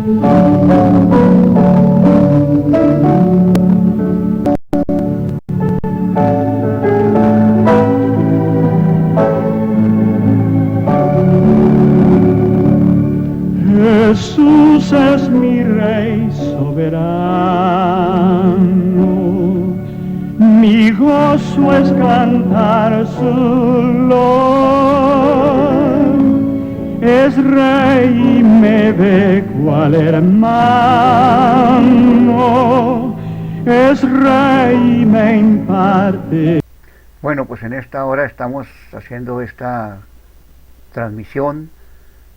Jesús es mi Rey soberano, mi gozo es cantar su loor. Es Rey y me ve cual hermano, es Rey y me imparte. Bueno, pues en esta hora estamos haciendo esta transmisión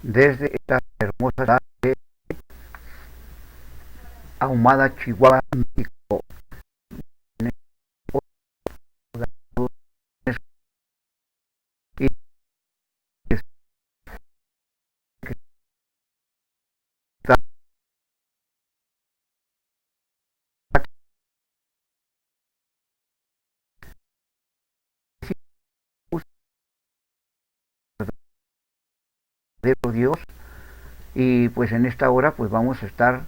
desde esta hermosa ciudad de Ahumada, Chihuahua, México. Y Dios, y pues en esta hora pues vamos a estar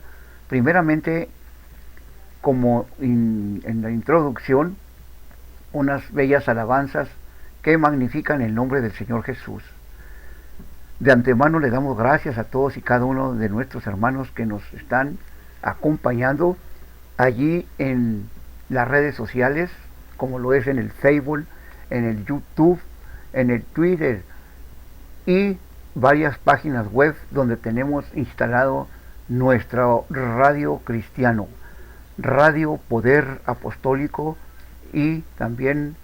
primeramente como en la introducción unas bellas alabanzas que magnifican el nombre del Señor Jesús. De antemano le damos gracias a todos y cada uno de nuestros hermanos que nos están acompañando allí en las redes sociales, como lo es en el Facebook, en el YouTube, en el Twitter y varias páginas web donde tenemos instalado nuestro radio cristiano, Radio Poder Apostólico, y también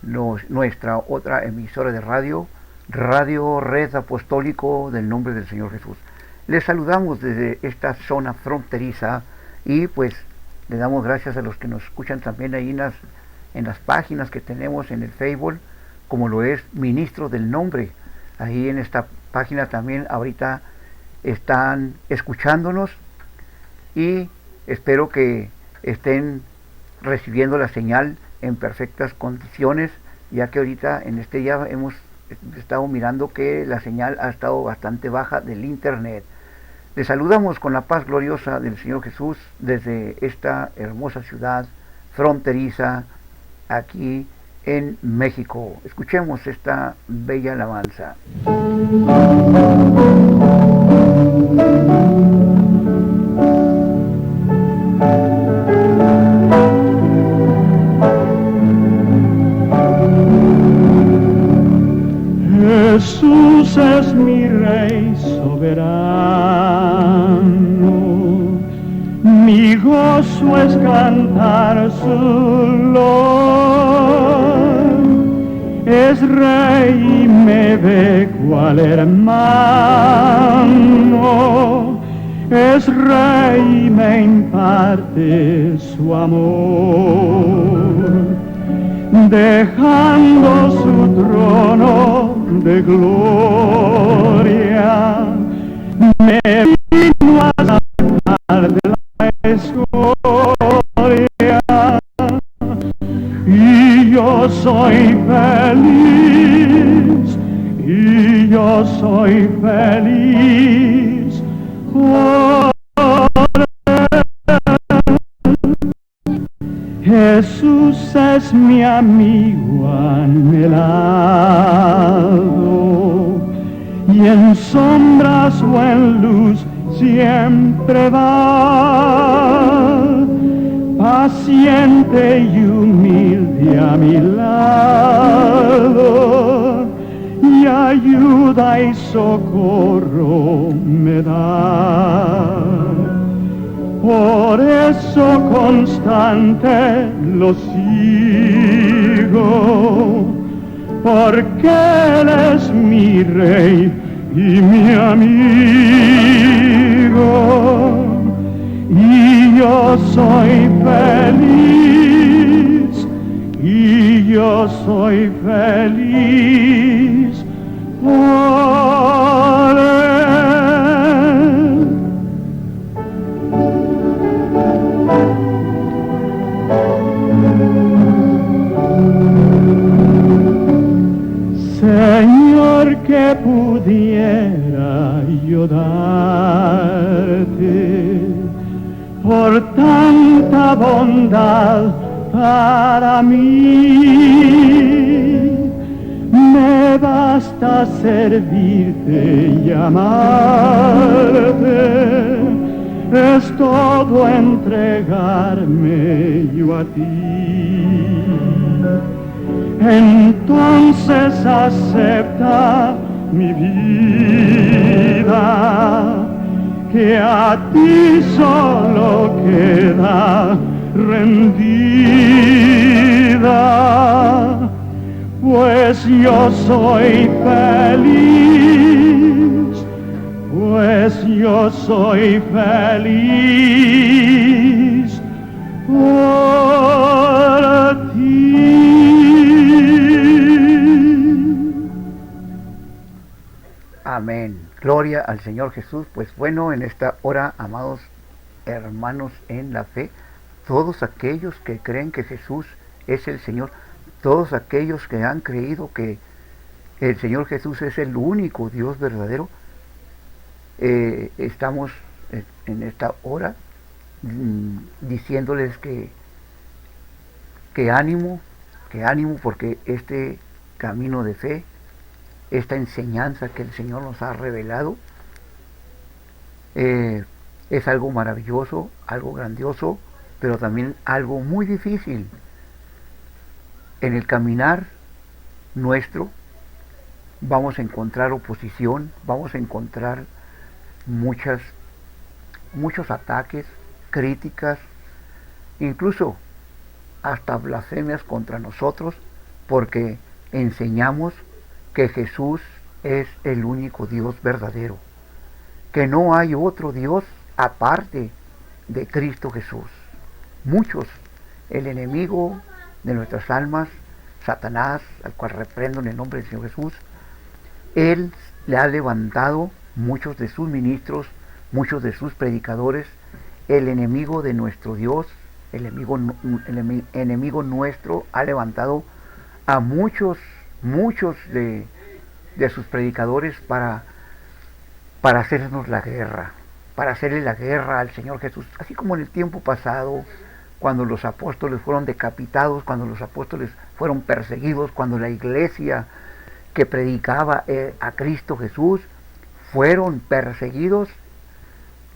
nuestra otra emisora de radio, Radio Red Apostólico del Nombre del Señor Jesús. Les saludamos desde esta zona fronteriza y pues le damos gracias a los que nos escuchan también ahí en las páginas que tenemos en el Facebook, como lo es Ministro del Nombre. Ahí en esta página también ahorita están escuchándonos y espero que estén recibiendo la señal en perfectas condiciones, ya que ahorita en este día hemos estado mirando que la señal ha estado bastante baja del internet. Les saludamos con la paz gloriosa del Señor Jesús desde esta hermosa ciudad fronteriza aquí en México. Escuchemos esta bella alabanza. Jesús es mi Rey soberano, mi gozo es cantar su loor. Es Rey y me ve cual hermano, es Rey y me imparte su amor. Dejando su trono de gloria, me vino a sacar de la escoria, y yo soy feliz, y yo soy feliz. Oh, Jesús es mi amigo anhelado, y en sombras o en luz siempre va, paciente y humilde a mi lado, y ayuda y socorro me da. Por eso constante lo sigo, porque Él es mi Rey y mi amigo, y yo soy feliz, y yo soy feliz por Él. Señor, que pudiera yo darte amarte por tanta bondad para mí. Me basta servirte y amarte, es todo entregarme yo a ti. Entonces acepta mi vida, que a ti solo queda rendida, pues yo soy feliz, pues yo soy feliz por ti. Amén. Gloria al Señor Jesús. Pues bueno, en esta hora, amados hermanos en la fe, todos aquellos que creen que Jesús es el Señor, todos aquellos que han creído que el Señor Jesús es el único Dios verdadero, estamos en esta hora diciéndoles que ánimo, porque este camino de fe, esta enseñanza que el Señor nos ha revelado, es algo maravilloso, algo grandioso, pero también algo muy difícil. En el caminar nuestro vamos a encontrar oposición, vamos a encontrar muchos ataques, críticas, incluso hasta blasfemias contra nosotros, porque enseñamos que Jesús es el único Dios verdadero, que no hay otro Dios aparte de Cristo Jesús. Muchos, el enemigo de nuestras almas, Satanás, al cual reprendo en el nombre del Señor Jesús, él le ha levantado muchos de sus ministros, muchos de sus predicadores. El enemigo de nuestro Dios, el enemigo nuestro, ha levantado a muchos de sus predicadores para hacernos la guerra, para hacerle la guerra al Señor Jesús, así como en el tiempo pasado, cuando los apóstoles fueron decapitados, cuando los apóstoles fueron perseguidos, cuando la iglesia que predicaba a Cristo Jesús fueron perseguidos,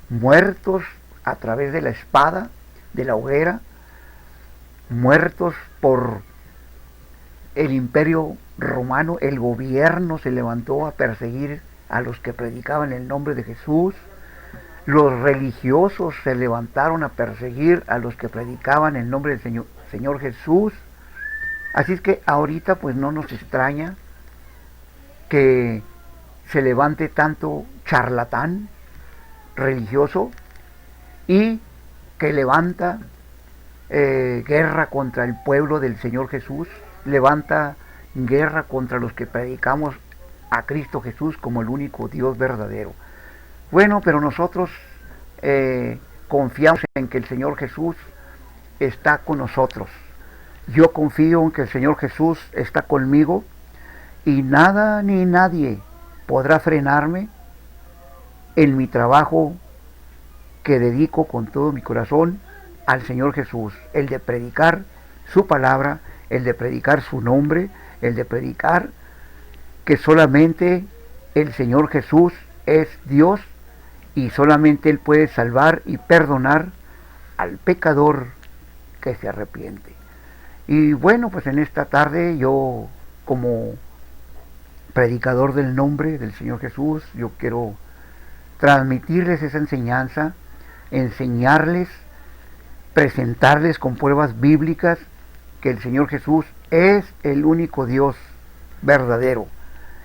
muertos a través de la espada, de la hoguera, muertos por el imperio romano. El gobierno se levantó a perseguir a los que predicaban el nombre de Jesús. Los religiosos se levantaron a perseguir a los que predicaban el nombre del Señor Jesús. Así es que ahorita pues no nos extraña que se levante tanto charlatán religioso y que levanta guerra contra el pueblo del Señor Jesús, levanta guerra contra los que predicamos a Cristo Jesús como el único Dios verdadero. Bueno, pero nosotros confiamos en que el Señor Jesús está con nosotros. Yo confío en que el Señor Jesús está conmigo y nada ni nadie podrá frenarme en mi trabajo que dedico con todo mi corazón al Señor Jesús, el de predicar su palabra, el de predicar su nombre, el de predicar que solamente el Señor Jesús es Dios y solamente Él puede salvar y perdonar al pecador que se arrepiente. Y bueno, pues en esta tarde yo, como predicador del nombre del Señor Jesús, yo quiero transmitirles esa enseñanza, enseñarles, presentarles con pruebas bíblicas que el Señor Jesús es el único Dios verdadero.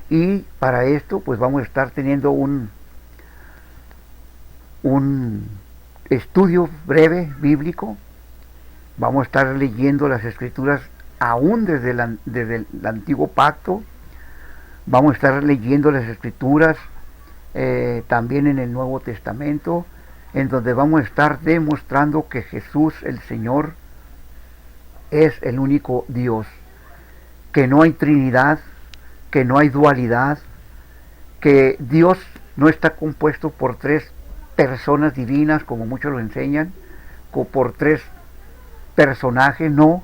Y para esto pues vamos a estar teniendo un estudio breve bíblico. Vamos a estar leyendo las Escrituras aún desde el Antiguo Pacto. Vamos a estar leyendo las Escrituras también en el Nuevo Testamento, en donde vamos a estar demostrando que Jesús el Señor es el único Dios, que no hay Trinidad, que no hay dualidad, que Dios no está compuesto por tres personas divinas, como muchos lo enseñan, por tres personajes, no.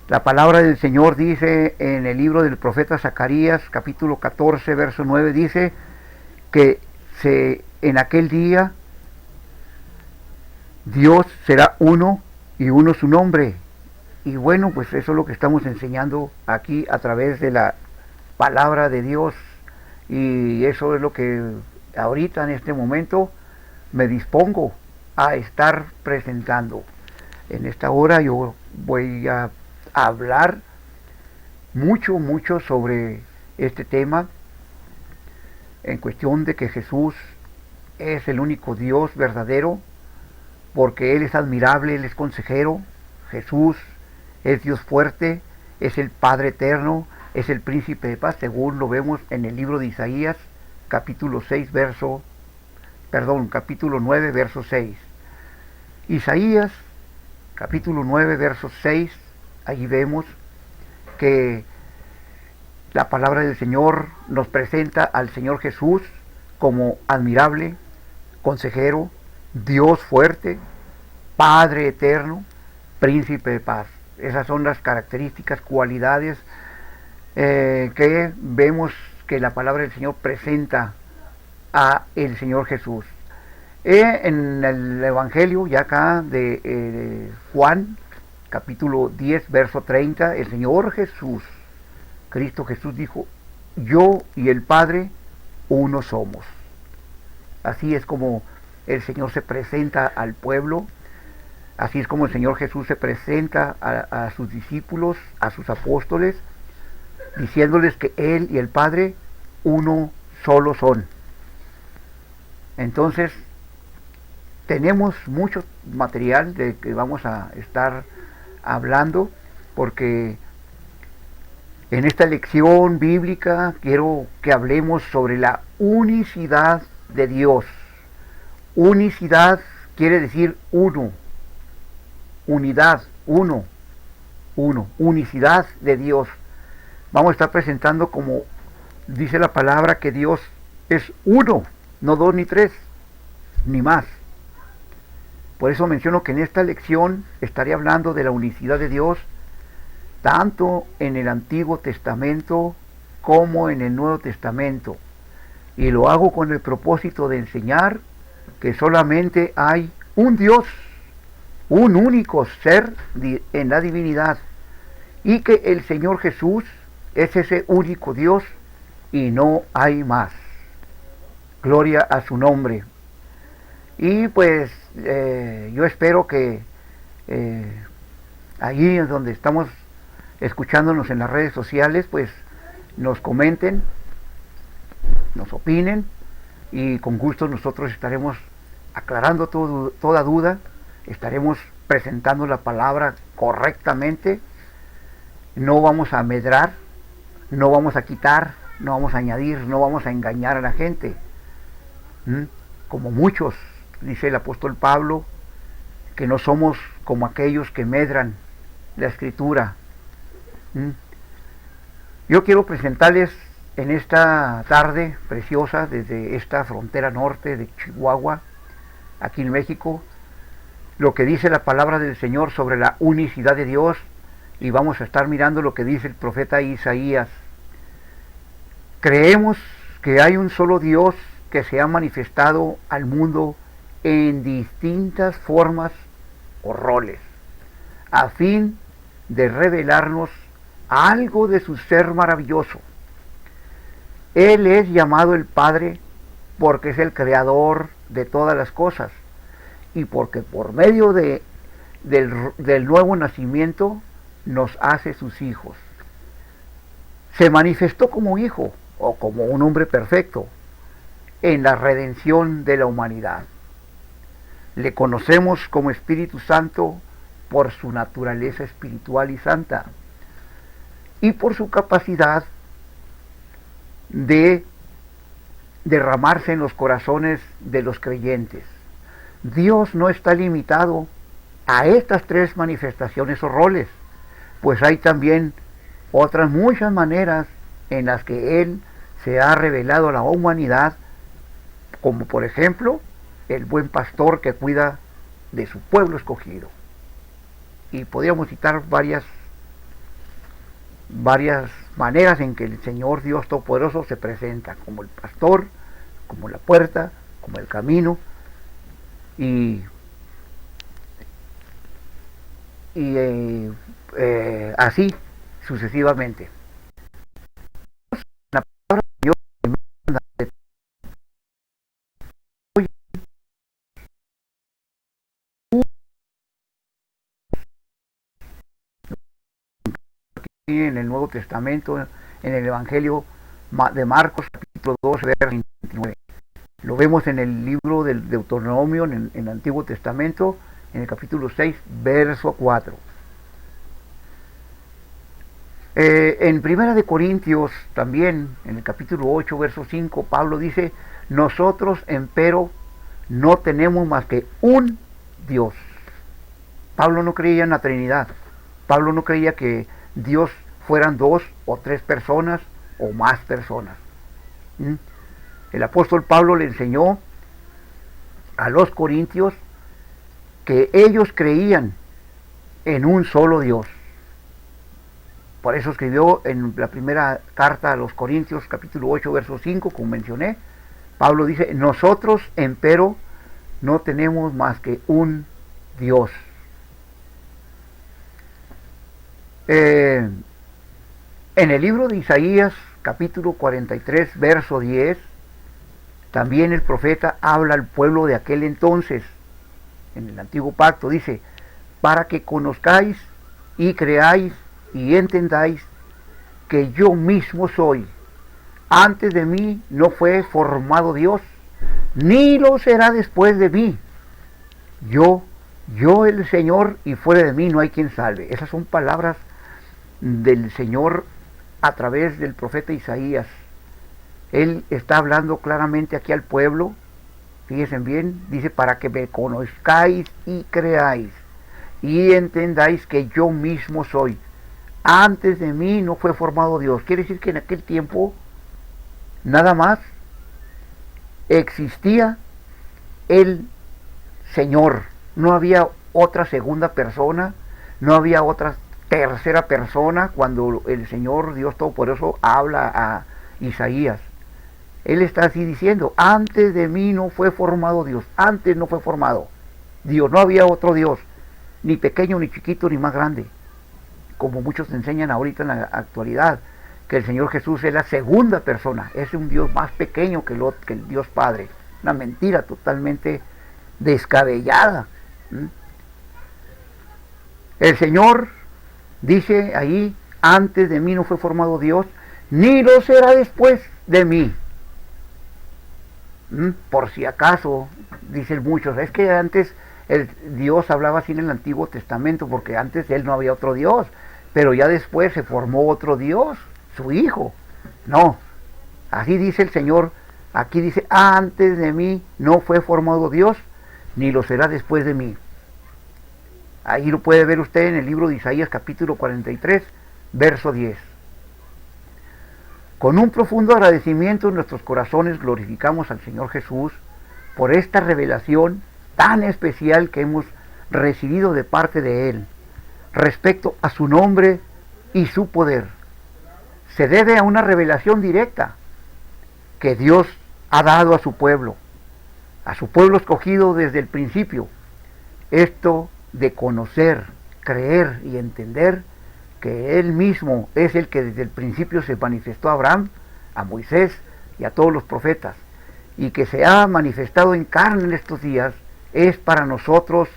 La palabra del Señor dice en el libro del profeta Zacarías, capítulo 14, verso 9, dice que en aquel día Dios será uno y uno su nombre. Y bueno, pues eso es lo que estamos enseñando aquí a través de la palabra de Dios. Y eso es lo que ahorita en este momento me dispongo a estar presentando. En esta hora yo voy a hablar mucho sobre este tema, en cuestión de que Jesús es el único Dios verdadero, porque Él es admirable, Él es consejero. Jesús es Dios fuerte, es el Padre eterno, es el príncipe de paz, según lo vemos en el libro de Isaías, capítulo 9, verso 6. Isaías, capítulo 9, verso 6, allí vemos que la palabra del Señor nos presenta al Señor Jesús como admirable, consejero, Dios fuerte, Padre eterno, príncipe de paz. Esas son las características, cualidades que vemos que la palabra del Señor presenta a el Señor Jesús. En el Evangelio, ya acá de Juan, capítulo 10, verso 30, el Señor Jesús, Cristo Jesús dijo: yo y el Padre uno somos. Así es como el Señor se presenta al pueblo, así es como el Señor Jesús se presenta a sus discípulos, a sus apóstoles, diciéndoles que Él y el Padre uno solo son. Entonces, tenemos mucho material de que vamos a estar hablando, porque en esta lección bíblica quiero que hablemos sobre la unicidad de Dios. Unicidad quiere decir uno, unidad, uno, unicidad de Dios. Vamos a estar presentando, como dice la palabra, que Dios es uno, no dos ni tres, ni más. Por eso menciono que en esta lección estaré hablando de la unicidad de Dios, tanto en el Antiguo Testamento como en el Nuevo Testamento. Y lo hago con el propósito de enseñar que solamente hay un Dios, un único ser en la divinidad, y que el Señor Jesús es ese único Dios y no hay más. Gloria a su nombre. Y pues yo espero que allí donde estamos escuchándonos en las redes sociales, pues nos comenten, nos opinen, y con gusto nosotros estaremos aclarando toda duda, estaremos presentando la palabra correctamente. No vamos a amedrar, no vamos a quitar, no vamos a añadir, no vamos a engañar a la gente, como muchos, dice el apóstol Pablo, que no somos como aquellos que medran la Escritura. Yo quiero presentarles en esta tarde preciosa, desde esta frontera norte de Chihuahua, aquí en México, lo que dice la palabra del Señor sobre la unicidad de Dios, y vamos a estar mirando lo que dice el profeta Isaías. Creemos que hay un solo Dios que se ha manifestado al mundo en distintas formas o roles, a fin de revelarnos algo de su ser maravilloso. Él es llamado el Padre porque es el creador de todas las cosas, y porque por medio del nuevo nacimiento nos hace sus hijos. Se manifestó como hijo, o como un hombre perfecto, en la redención de la humanidad. Le conocemos como Espíritu Santo por su naturaleza espiritual y santa, y por su capacidad de derramarse en los corazones de los creyentes. Dios no está limitado a estas tres manifestaciones o roles, pues hay también otras muchas maneras en las que Él se ha revelado a la humanidad, como por ejemplo el buen pastor que cuida de su pueblo escogido. Y podríamos citar varias maneras en que el Señor Dios Todopoderoso se presenta, como el pastor, como la puerta, como el camino, y así sucesivamente. La palabra de Dios en el Nuevo Testamento, en el Evangelio de Marcos, capítulo 12, verso 29. Lo vemos en el libro del Deuteronomio, en el Antiguo Testamento, en el capítulo 6, verso 4. En Primera de Corintios, también, en el capítulo 8, verso 5, Pablo dice: nosotros, empero, no tenemos más que un Dios. Pablo no creía en la Trinidad. Pablo no creía que Dios fueran 2 o 3 personas o más personas. El apóstol Pablo le enseñó a los corintios que ellos creían en un solo Dios. Por eso escribió en la primera carta a los Corintios, capítulo 8, verso 5, como mencioné. Pablo dice: nosotros, empero, no tenemos más que un Dios. En el libro de Isaías, capítulo 43, verso 10, también el profeta habla al pueblo de aquel entonces, en el antiguo pacto, dice: para que conozcáis y creáis y entendáis que yo mismo soy. Antes de mí no fue formado Dios, ni lo será después de mí. Yo el Señor, y fuera de mí no hay quien salve. Esas son palabras del Señor a través del profeta Isaías. Él está hablando claramente aquí al pueblo. Fíjense bien, dice: para que me conozcáis y creáis y entendáis que yo mismo soy. Antes de mí no fue formado Dios. Quiere decir que en aquel tiempo nada más existía el Señor. No había otra segunda persona, no había otra tercera persona cuando el Señor Dios Todopoderoso habla a Isaías. Él está así diciendo: antes de mí no fue formado Dios, antes no fue formado Dios, no había otro Dios, ni pequeño, ni chiquito, ni más grande, como muchos enseñan ahorita en la actualidad, que el Señor Jesús es la segunda persona, es un Dios más pequeño que el Dios Padre. Una mentira totalmente descabellada. El Señor dice ahí: antes de mí no fue formado Dios, ni lo será después de mí. Por si acaso, dicen muchos, es que antes Dios hablaba así en el Antiguo Testamento, porque antes Él no había otro Dios, pero ya después se formó otro Dios, su Hijo. No, así dice el Señor, aquí dice: antes de mí no fue formado Dios, ni lo será después de mí. Ahí lo puede ver usted en el libro de Isaías, capítulo 43, verso 10. Con un profundo agradecimiento en nuestros corazones glorificamos al Señor Jesús por esta revelación tan especial que hemos recibido de parte de Él respecto a su nombre y su poder. Se debe a una revelación directa que Dios ha dado a su pueblo escogido desde el principio. Esto de conocer, creer y entender que Él mismo es el que desde el principio se manifestó a Abraham, a Moisés y a todos los profetas, y que se ha manifestado en carne en estos días, es para nosotros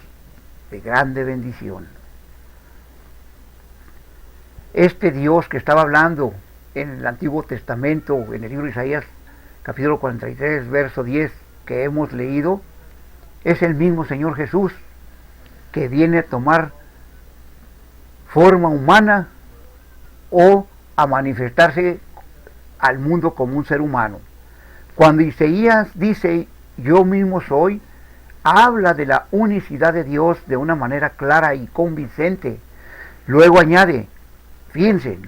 de grande bendición. Este Dios que estaba hablando en el Antiguo Testamento, en el libro de Isaías, capítulo 43, verso 10, que hemos leído, es el mismo Señor Jesús, que viene a tomar forma humana o a manifestarse al mundo como un ser humano. Cuando Isaías dice: yo mismo soy, habla de la unicidad de Dios de una manera clara y convincente. Luego añade, fíjense,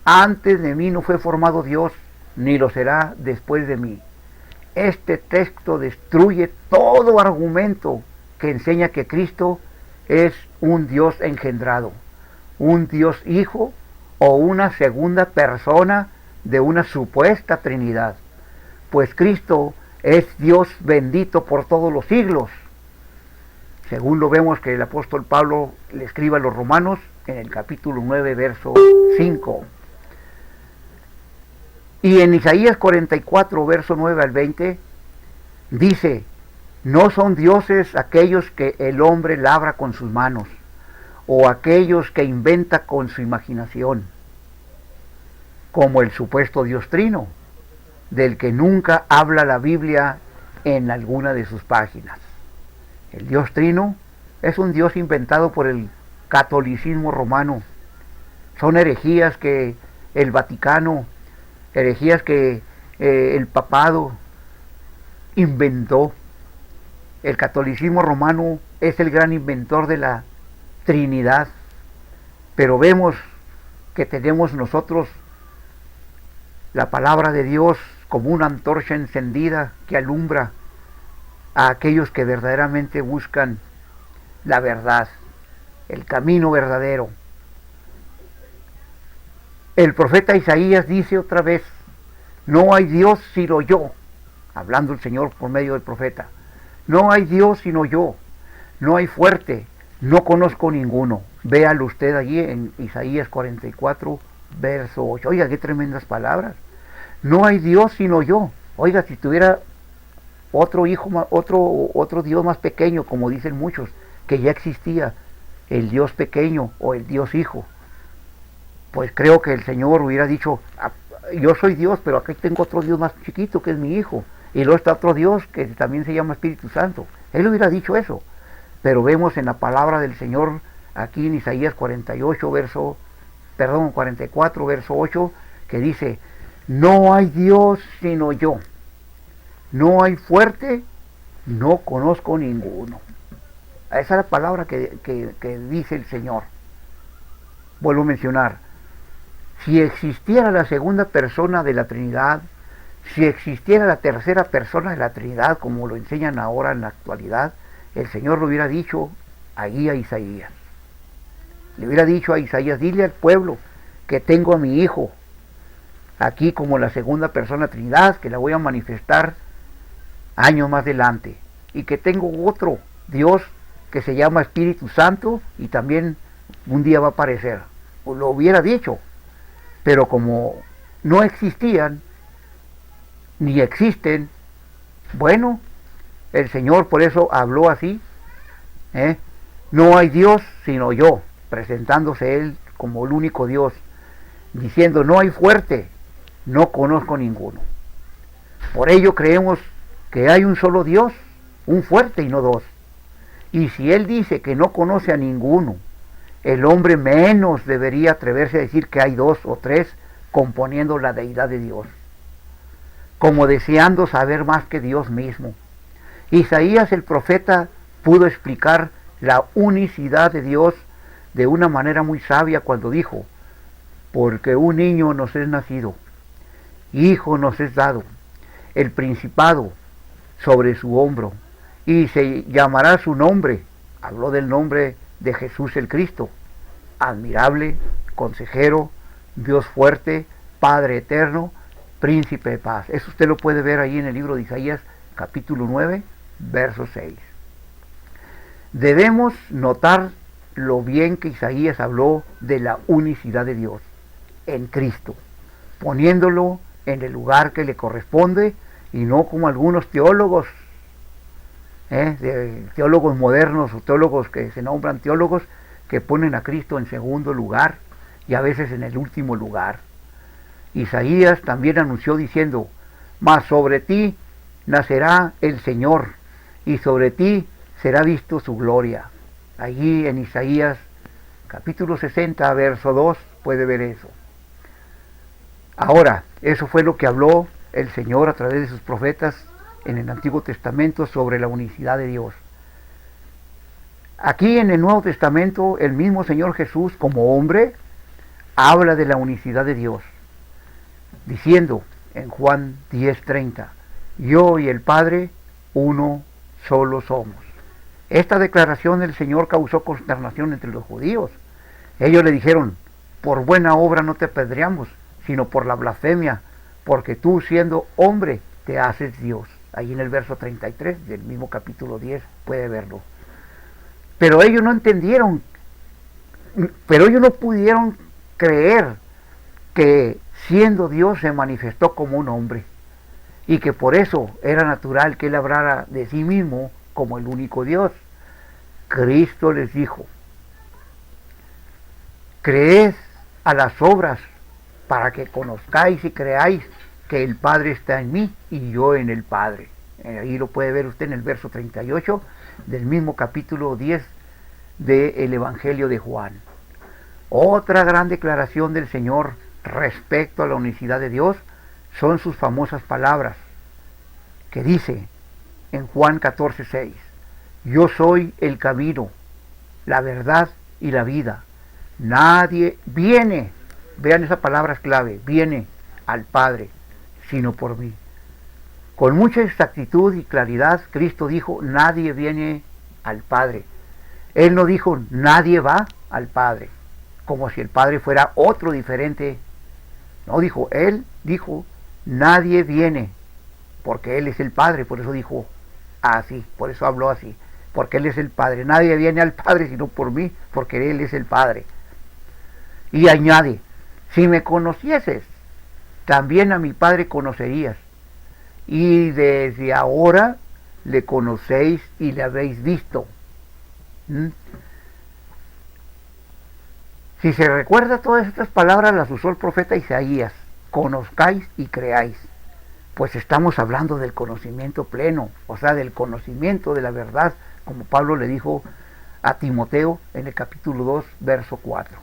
antes de mí no fue formado Dios, ni lo será después de mí. Este texto destruye todo argumento que enseña que Cristo es un Dios engendrado, un Dios Hijo o una segunda persona de una supuesta Trinidad, pues Cristo es Dios bendito por todos los siglos, según lo vemos que el apóstol Pablo le escribe a los romanos en el capítulo 9, verso 5. Y en Isaías 44, verso 9 al 20, dice: no son dioses aquellos que el hombre labra con sus manos, o aquellos que inventa con su imaginación, como el supuesto Dios Trino, del que nunca habla la Biblia en alguna de sus páginas. El Dios Trino es un Dios inventado por el catolicismo romano. Son herejías que el Vaticano, herejías que el papado inventó. El catolicismo romano es el gran inventor de la Trinidad, pero vemos que tenemos nosotros la palabra de Dios como una antorcha encendida que alumbra a aquellos que verdaderamente buscan la verdad, el camino verdadero. El profeta Isaías dice otra vez: no hay Dios sino yo, hablando el Señor por medio del profeta. No hay Dios sino yo, no hay fuerte, no conozco ninguno. Véalo usted allí en Isaías 44, verso 8. Oiga, qué tremendas palabras. No hay Dios sino yo. Oiga, si tuviera otro hijo, otro Dios más pequeño, como dicen muchos, que ya existía el Dios pequeño o el Dios hijo, pues creo que el Señor hubiera dicho: yo soy Dios, pero aquí tengo otro Dios más chiquito que es mi hijo, y luego está otro Dios que también se llama Espíritu Santo. Él hubiera dicho eso, pero vemos en la palabra del Señor aquí en Isaías 44, verso 8, que dice: no hay Dios sino yo, no hay fuerte, no conozco ninguno. Esa es la palabra que dice el Señor. Vuelvo a mencionar: si existiera la segunda persona de la Trinidad, si existiera la tercera persona de la Trinidad, como lo enseñan ahora en la actualidad, el Señor lo hubiera dicho allí a Isaías. Le hubiera dicho a Isaías: dile al pueblo que tengo a mi hijo aquí como la segunda persona de la Trinidad, que la voy a manifestar años más adelante, y que tengo otro Dios que se llama Espíritu Santo y también un día va a aparecer. O lo hubiera dicho, pero como no existían ni existen, bueno, el Señor por eso habló así, no hay Dios sino yo, presentándose Él como el único Dios, diciendo: no hay fuerte, no conozco ninguno. Por ello creemos que hay un solo Dios, un fuerte y no dos. Y si Él dice que no conoce a ninguno, el hombre menos debería atreverse a decir que hay dos o tres componiendo la deidad de Dios, como deseando saber más que Dios mismo. Isaías el profeta pudo explicar la unicidad de Dios de una manera muy sabia cuando dijo: porque un niño nos es nacido, hijo nos es dado, el principado sobre su hombro, y se llamará su nombre. Habló del nombre de Jesús el Cristo: admirable, consejero, Dios fuerte, Padre eterno, príncipe de paz. Eso usted lo puede ver ahí en el libro de Isaías, capítulo 9, verso 6. Debemos notar lo bien que Isaías habló de la unicidad de Dios en Cristo, poniéndolo en el lugar que le corresponde, y no como algunos teólogos, teólogos modernos o teólogos que se nombran teólogos, que ponen a Cristo en segundo lugar y a veces en el último lugar. Isaías también anunció diciendo: mas sobre ti nacerá el Señor, y sobre ti será visto su gloria. Allí en Isaías capítulo 60, verso 2, puede ver eso. Ahora, eso fue lo que habló el Señor a través de sus profetas en el Antiguo Testamento sobre la unicidad de Dios. Aquí en el Nuevo Testamento, el mismo Señor Jesús, como hombre, habla de la unicidad de Dios, diciendo en Juan 10:30: yo y el Padre, uno solo somos. Esta declaración del Señor causó consternación entre los judíos. Ellos le dijeron, por buena obra no te apedreamos, sino por la blasfemia, porque tú siendo hombre te haces Dios. Ahí en el verso 33 del mismo capítulo 10 puede verlo. Pero ellos no entendieron, pero ellos no pudieron creer que siendo Dios se manifestó como un hombre y que por eso era natural que él hablara de sí mismo como el único Dios. Cristo les dijo, creed a las obras para que conozcáis y creáis que el Padre está en mí y yo en el Padre. Ahí lo puede ver usted en el verso 38 del mismo capítulo 10 del Evangelio de Juan. Otra gran declaración del Señor respecto a la unicidad de Dios son sus famosas palabras, que dice en Juan 14:6, yo soy el camino, la verdad y la vida. Nadie viene, vean esa palabra clave, viene al Padre, sino por mí. Con mucha exactitud y claridad, Cristo dijo, nadie viene al Padre. Él no dijo, nadie va al Padre, como si el Padre fuera otro diferente. No dijo, Él dijo, nadie viene, porque Él es el Padre, por eso dijo así, por eso habló así, porque Él es el Padre. Nadie viene al Padre sino por mí, porque Él es el Padre. Y añade, si me conocieses, también a mi Padre conocerías, y desde ahora le conocéis y le habéis visto. Si se recuerda, todas estas palabras las usó el profeta Isaías, conozcáis y creáis, pues estamos hablando del conocimiento pleno, o sea, del conocimiento de la verdad, como Pablo le dijo a Timoteo en el capítulo 2, verso 4.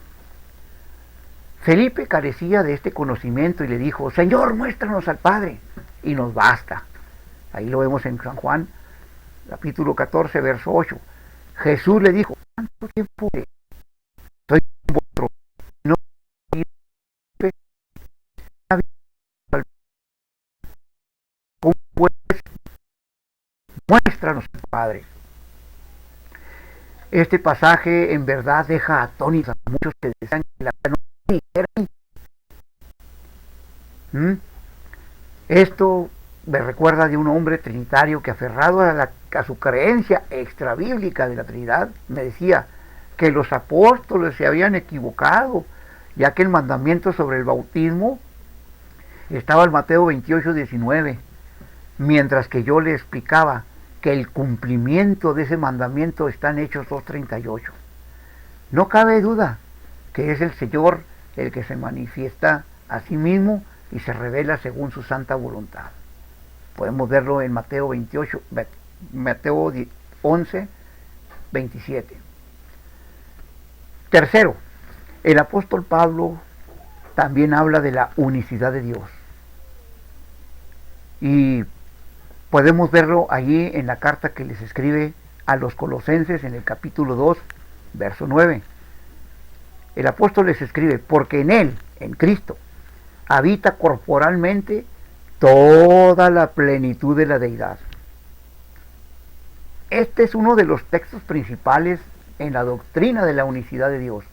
Felipe carecía de este conocimiento y le dijo, Señor, muéstranos al Padre, y nos basta. Ahí lo vemos en San Juan, capítulo 14, verso 8. Jesús le dijo, ¿cuánto tiempo estoy con vosotros? No, pues, muéstranos al Padre. Este pasaje en verdad deja atónitos a muchos que desean que la no dijeran. Esto me recuerda de un hombre trinitario que, aferrado a su creencia extrabíblica de la Trinidad, me decía que los apóstoles se habían equivocado, ya que el mandamiento sobre el bautismo estaba en Mateo 28:19, mientras que yo le explicaba que el cumplimiento de ese mandamiento está en Hechos 2:38. No cabe duda que es el Señor el que se manifiesta a sí mismo y se revela según su santa voluntad. Podemos verlo en Mateo 11:27. Tercero, el apóstol Pablo también habla de la unicidad de Dios. Y podemos verlo allí en la carta que les escribe a los Colosenses en el capítulo 2, verso 9. El apóstol les escribe, porque en Él, en Cristo, habita corporalmente toda la plenitud de la deidad. Este es uno de los textos principales en la doctrina de la unicidad de Dios,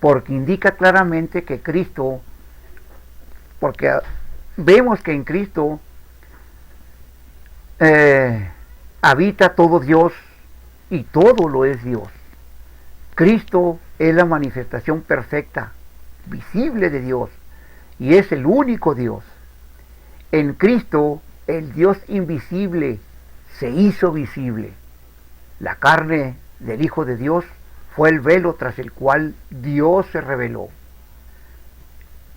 porque indica claramente que Cristo, porque vemos que en Cristo habita todo Dios y todo lo es Dios. Cristo es la manifestación perfecta, visible de Dios, y es el único Dios. En Cristo, el Dios invisible se hizo visible. La carne del Hijo de Dios fue el velo tras el cual Dios se reveló.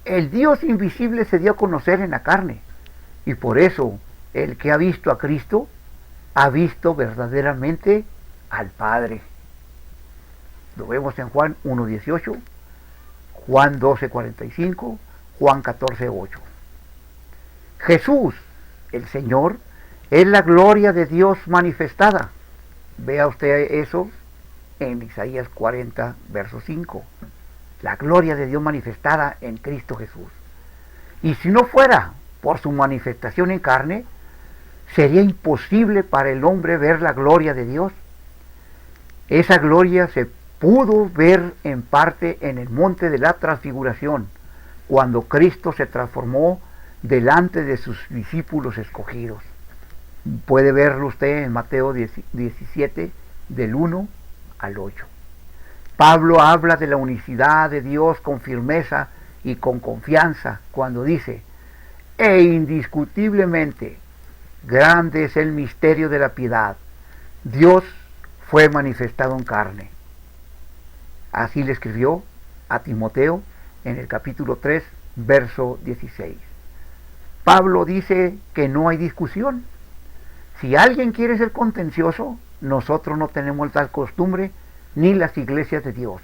El Dios invisible se dio a conocer en la carne, y por eso el que ha visto a Cristo ha visto verdaderamente al Padre. Lo vemos en Juan 1:18, Juan 12:45, Juan 14:8. Jesús, el Señor, es la gloria de Dios manifestada. Vea usted eso en Isaías 40, verso 5. La gloria de Dios manifestada en Cristo Jesús. Y si no fuera por su manifestación en carne, ¿Sería imposible para el hombre ver la gloria de Dios? Esa gloria se pudo ver en parte en el monte de la transfiguración, cuando Cristo se transformó delante de sus discípulos escogidos. Puede verlo usted en Mateo 17, del 1 al 8. Pablo habla de la unicidad de Dios con firmeza y con confianza cuando dice: e indiscutiblemente grande es el misterio de la piedad. Dios fue manifestado en carne. Así le escribió a Timoteo en el capítulo 3, verso 16. Pablo dice que no hay discusión. Si alguien quiere ser contencioso, nosotros no tenemos tal costumbre, ni las iglesias de Dios.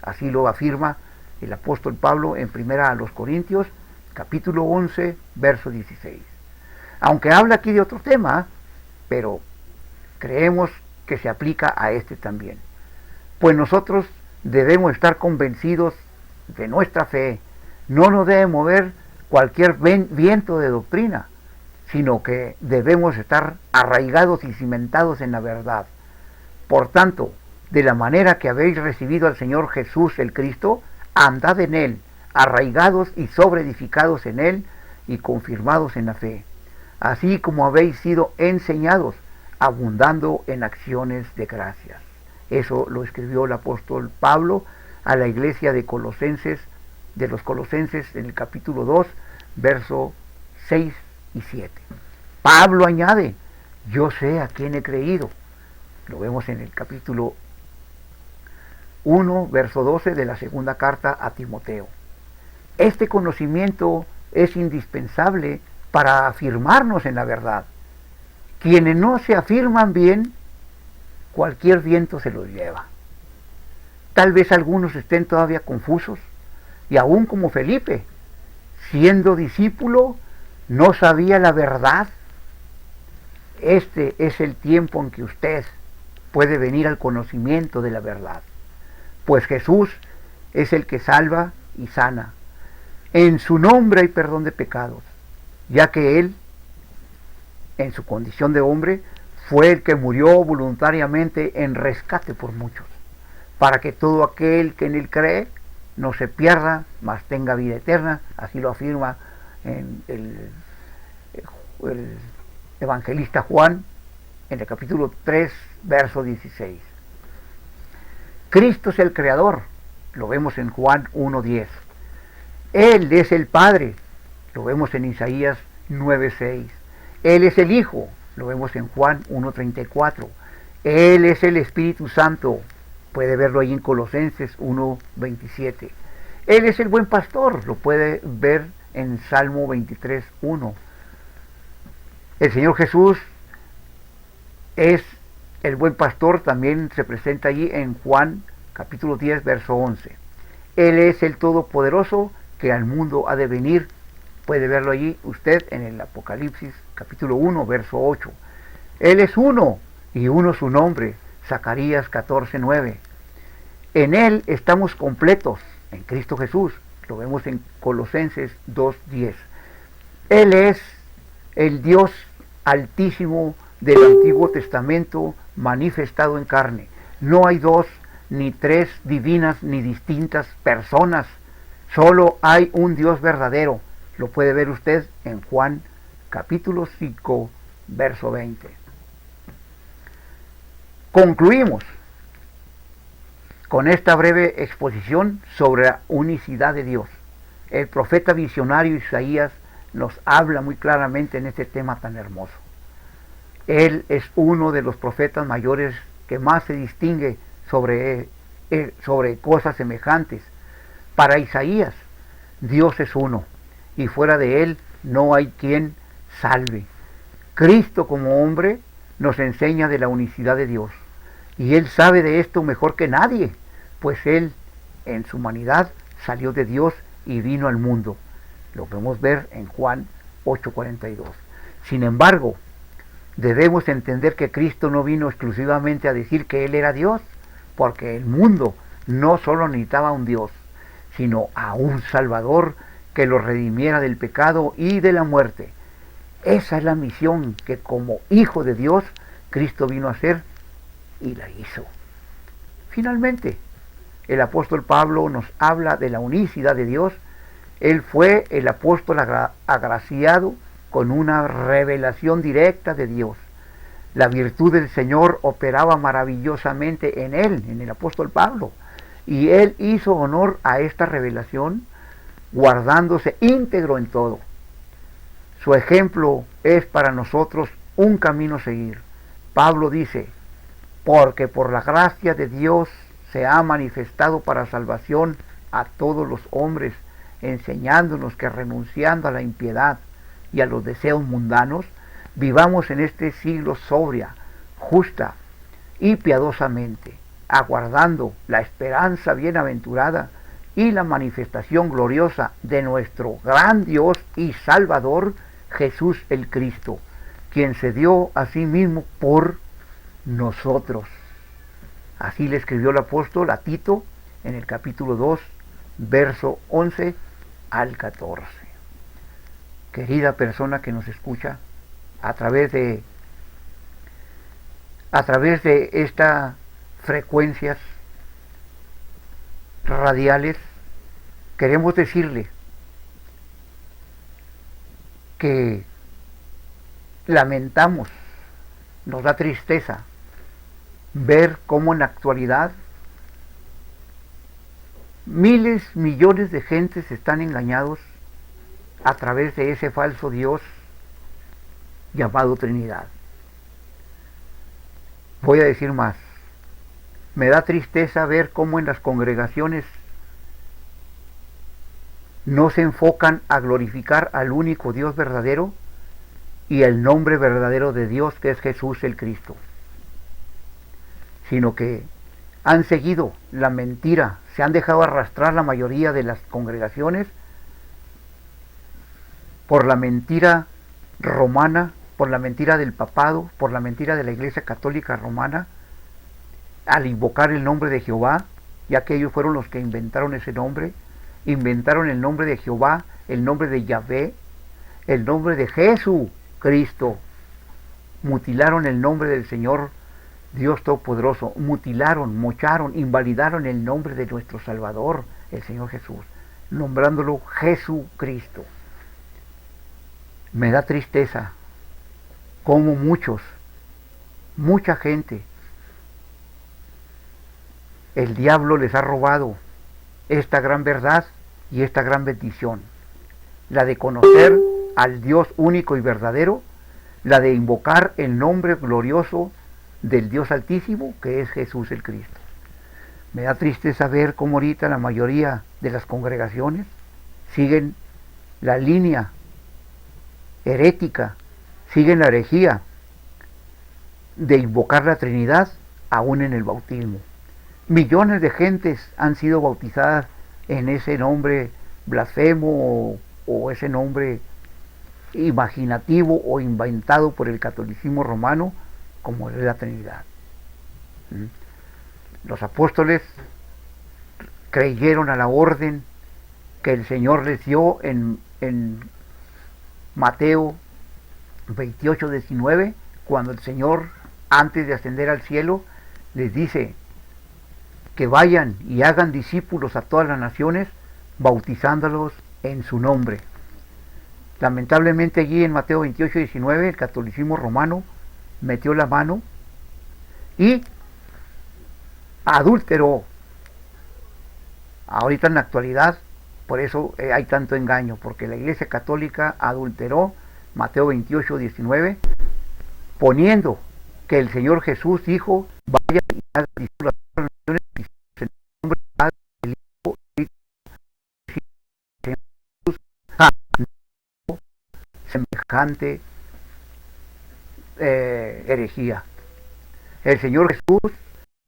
Así lo afirma el apóstol Pablo en 1 Corintios, capítulo 11, verso 16. Aunque habla aquí de otro tema, pero creemos que se aplica a este también. Pues nosotros debemos estar convencidos de nuestra fe. No nos debe mover cualquier viento de doctrina, sino que debemos estar arraigados y cimentados en la verdad. Por tanto, de la manera que habéis recibido al Señor Jesús el Cristo, andad en Él, arraigados y sobreedificados en Él y confirmados en la fe, así como habéis sido enseñados, abundando en acciones de gracias. Eso lo escribió el apóstol Pablo a la iglesia de los Colosenses en el capítulo 2, verso 6 y 7. Pablo añade: yo sé a quién he creído. Lo vemos en el capítulo 1, verso 12 de la segunda carta a Timoteo. Este conocimiento es indispensable para afirmarnos en la verdad. Quienes no se afirman bien, cualquier viento se los lleva. Tal vez algunos estén todavía confusos, y aún como Felipe, siendo discípulo, no sabía la verdad. Este es el tiempo en que usted puede venir al conocimiento de la verdad, pues Jesús es el que salva y sana. En su nombre hay perdón de pecados, ya que Él, en su condición de hombre, fue el que murió voluntariamente en rescate por muchos, para que todo aquel que en Él cree no se pierda, mas tenga vida eterna. Así lo afirma en el evangelista Juan, en el capítulo 3, verso 16. Cristo es el Creador, lo vemos en Juan 1:10. Él es el Padre, lo vemos en Isaías 9:6. Él es el Hijo, lo vemos en Juan 1:34. Él es el Espíritu Santo, puede verlo ahí en Colosenses 1:27. Él es el buen pastor, lo puede ver en Salmo 23:1. El Señor Jesús es el buen pastor, también se presenta allí en Juan capítulo 10, verso 11. Él es el Todopoderoso que al mundo ha de venir, puede verlo allí usted en el Apocalipsis capítulo 1, verso 8. Él es uno, y uno su nombre, Zacarías 14:9. En Él estamos completos, en Cristo Jesús, lo vemos en Colosenses 2:10. Él es el Dios Altísimo del Antiguo Testamento manifestado en carne. No hay dos ni tres divinas ni distintas personas, solo hay un Dios verdadero. Lo puede ver usted en Juan capítulo 5, verso 20. Concluimos con esta breve exposición sobre la unicidad de Dios. El profeta visionario Isaías nos habla muy claramente en este tema tan hermoso. Él es uno de los profetas mayores que más se distingue sobre cosas semejantes. Para Isaías, Dios es uno, y fuera de Él no hay quien salve. Cristo como hombre nos enseña de la unicidad de Dios, y Él sabe de esto mejor que nadie, pues Él en su humanidad salió de Dios y vino al mundo. Lo podemos ver en Juan 8:42. Sin embargo, debemos entender que Cristo no vino exclusivamente a decir que Él era Dios, porque el mundo no solo necesitaba a un Dios, sino a un Salvador que lo redimiera del pecado y de la muerte. Esa es la misión que como Hijo de Dios, Cristo vino a hacer y la hizo. Finalmente, el apóstol Pablo nos habla de la unicidad de Dios. Él fue el apóstol agraciado con una revelación directa de Dios. La virtud del Señor operaba maravillosamente en él, en el apóstol Pablo. Y él hizo honor a esta revelación, guardándose íntegro en todo. Su ejemplo es para nosotros un camino a seguir. Pablo dice, porque por la gracia de Dios se ha manifestado para salvación a todos los hombres, enseñándonos que renunciando a la impiedad y a los deseos mundanos, vivamos en este siglo sobria, justa y piadosamente, aguardando la esperanza bienaventurada y la manifestación gloriosa de nuestro gran Dios y Salvador, Jesús el Cristo, quien se dio a sí mismo por nosotros. Así le escribió el apóstol a Tito en el capítulo 2, verso 11 al 14. Querida persona que nos escucha, a través de estas frecuencias radiales, queremos decirle que lamentamos, nos da tristeza ver cómo en la actualidad miles, millones de gentes están engañados a través de ese falso Dios llamado Trinidad. Voy a decir más. Me da tristeza ver cómo en las congregaciones no se enfocan a glorificar al único Dios verdadero y el nombre verdadero de Dios, que es Jesús el Cristo, sino que han seguido la mentira, se han dejado arrastrar la mayoría de las congregaciones por la mentira romana, por la mentira del papado, por la mentira de la Iglesia Católica Romana, al invocar el nombre de Jehová, ya que ellos fueron los que inventaron ese nombre, inventaron el nombre de Jehová, el nombre de Yahvé, el nombre de Jesucristo, mutilaron el nombre del Señor Dios Todopoderoso, mutilaron, mocharon, invalidaron el nombre de nuestro Salvador, el Señor Jesús, nombrándolo Jesucristo. Me da tristeza cómo mucha gente, el diablo les ha robado esta gran verdad y esta gran bendición, la de conocer al Dios único y verdadero, la de invocar el nombre glorioso del Dios Altísimo, que es Jesús el Cristo. Me da tristeza ver cómo ahorita la mayoría de las congregaciones siguen la línea herética, siguen la herejía de invocar la Trinidad aún en el bautismo. Millones de gentes han sido bautizadas en ese nombre blasfemo o ese nombre imaginativo o inventado por el catolicismo romano, como es la Trinidad. Los apóstoles creyeron a la orden que el Señor les dio en Mateo 28, 19, cuando el Señor, antes de ascender al cielo, les dice que vayan y hagan discípulos a todas las naciones, bautizándolos en su nombre. Lamentablemente allí en Mateo 28, 19, el catolicismo romano metió la mano y adulteró. Ahorita en la actualidad, por eso hay tanto engaño, porque la Iglesia Católica adulteró Mateo 28, 19, poniendo que el Señor Jesús dijo, vaya y haga discípulos a todas las naciones, y en el nombre del Padre, del Hijo y del Espíritu Santo, semejante herejía. El Señor Jesús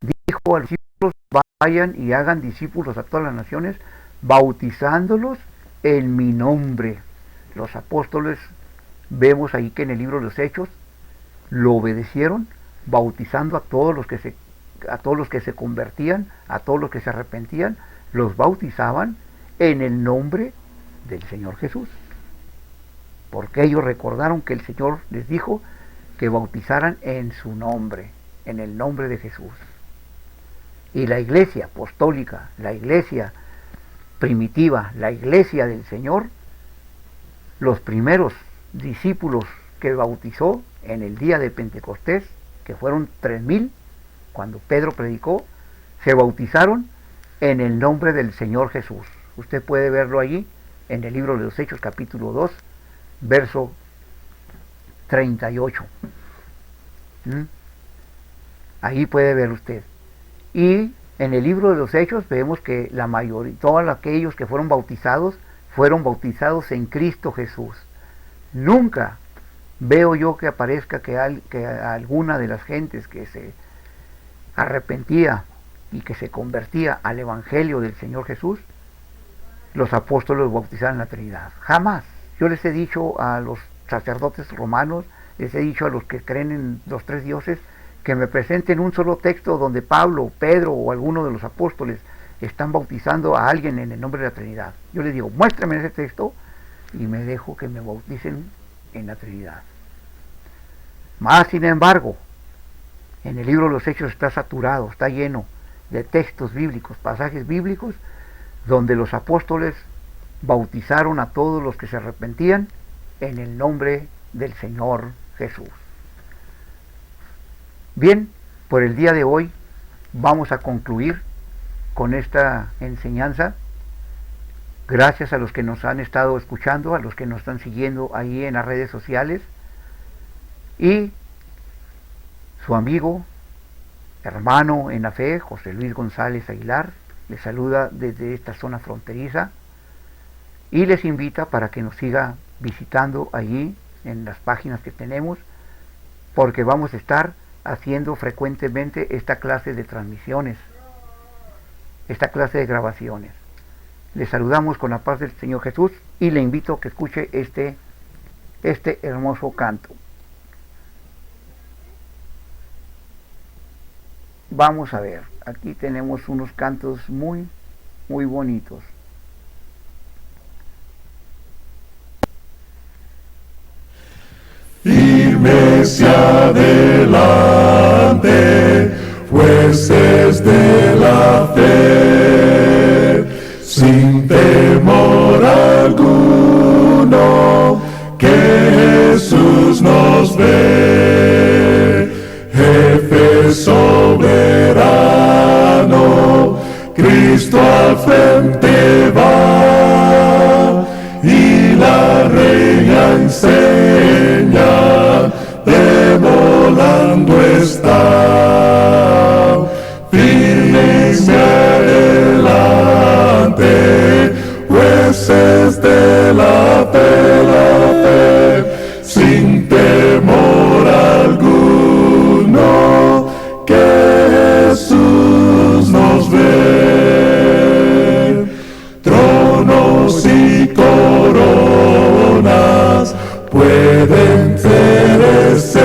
dijo a los discípulos, vayan y hagan discípulos a todas las naciones, bautizándolos en mi nombre. Los apóstoles, vemos ahí que en el libro de los Hechos lo obedecieron, bautizando a todos los que se convertían, a todos los que se arrepentían, los bautizaban en el nombre del Señor Jesús. porque ellos recordaron que el Señor les dijo que bautizaran en su nombre, en el nombre de Jesús. Y la iglesia apostólica, la iglesia primitiva, la iglesia del Señor, los primeros discípulos que bautizó en el día de Pentecostés, que fueron 3,000, cuando Pedro predicó, se bautizaron en el nombre del Señor Jesús. Usted puede verlo allí en el libro de los Hechos, capítulo 2, verso 38. Ahí puede ver usted. Y en el libro de los Hechos vemos que la mayoría, todos aquellos que fueron bautizados en Cristo Jesús. Nunca veo yo que aparezca que alguna de las gentes que se arrepentía y que se convertía al Evangelio del Señor Jesús, los apóstoles bautizaron en la Trinidad. Jamás. Yo les he dicho a los sacerdotes romanos, les he dicho a los que creen en los tres dioses, que me presenten un solo texto donde Pablo, Pedro o alguno de los apóstoles están bautizando a alguien en el nombre de la Trinidad. Yo les digo, muéstrame ese texto y me dejo que me bauticen en la Trinidad. Más sin embargo, en el libro de los Hechos está saturado, está lleno de textos bíblicos, pasajes bíblicos, donde los apóstoles bautizaron a todos los que se arrepentían en el nombre del Señor Jesús. Bien, por el día de hoy vamos a concluir con esta enseñanza. Gracias a los que nos han estado escuchando, a los que nos están siguiendo ahí en las redes sociales. Y su amigo, hermano en la fe, José Luis González Aguilar, les saluda desde esta zona fronteriza y les invita para que nos siga visitando allí en las páginas que tenemos, porque vamos a estar haciendo frecuentemente esta clase de transmisiones, esta clase de grabaciones. Les saludamos con la paz del Señor Jesús y le invito a que escuche este hermoso canto. Vamos a ver, aquí tenemos unos cantos muy, muy bonitos. Firme hacia adelante, fuerces de la fe, sin temor alguno, que Jesús nos ve, jefe soberano, Cristo al frente va, y la reina enseña, demolando está. Firmes adelante, jueces de la fe, sin temor alguno, que Jesús nos ve. Tronos y coronas pueden perecer,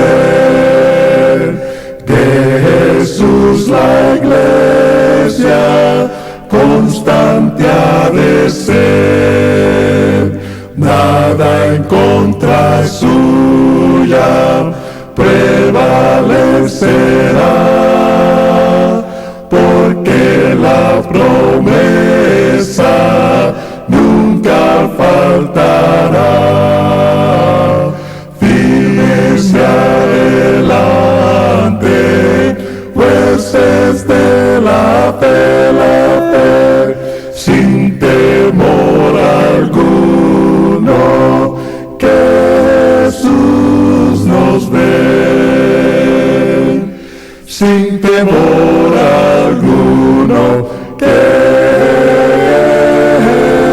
de Jesús la iglesia constante ha de ser. Nada en contra suya prevalecerá, porque la promesa nunca faltará. Firmes adelante, jueces de la fe, sin temor alguno, que Jesús nos ve. Sin temor alguno, que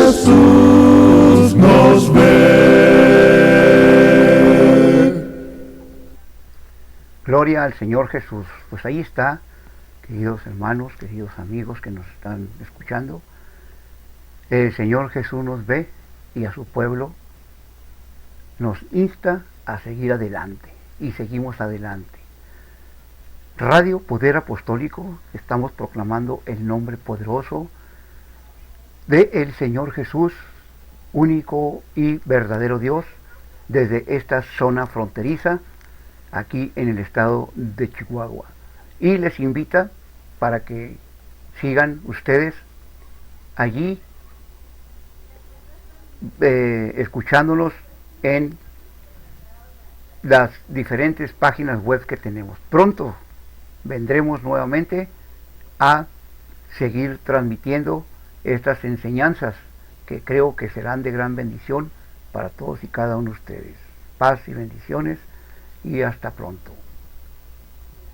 Jesús nos ve. Gloria al Señor Jesús. Pues ahí está, queridos hermanos, queridos amigos que nos están escuchando. El Señor Jesús nos ve y a su pueblo nos insta a seguir adelante, y seguimos adelante. Radio Poder Apostólico, estamos proclamando el nombre poderoso de el Señor Jesús, único y verdadero Dios, desde esta zona fronteriza aquí en el estado de Chihuahua. Y les invita para que sigan ustedes allí escuchándonos en las diferentes páginas web que tenemos. Pronto vendremos nuevamente a seguir transmitiendo estas enseñanzas que creo que serán de gran bendición para todos y cada uno de ustedes. Paz y bendiciones y hasta pronto.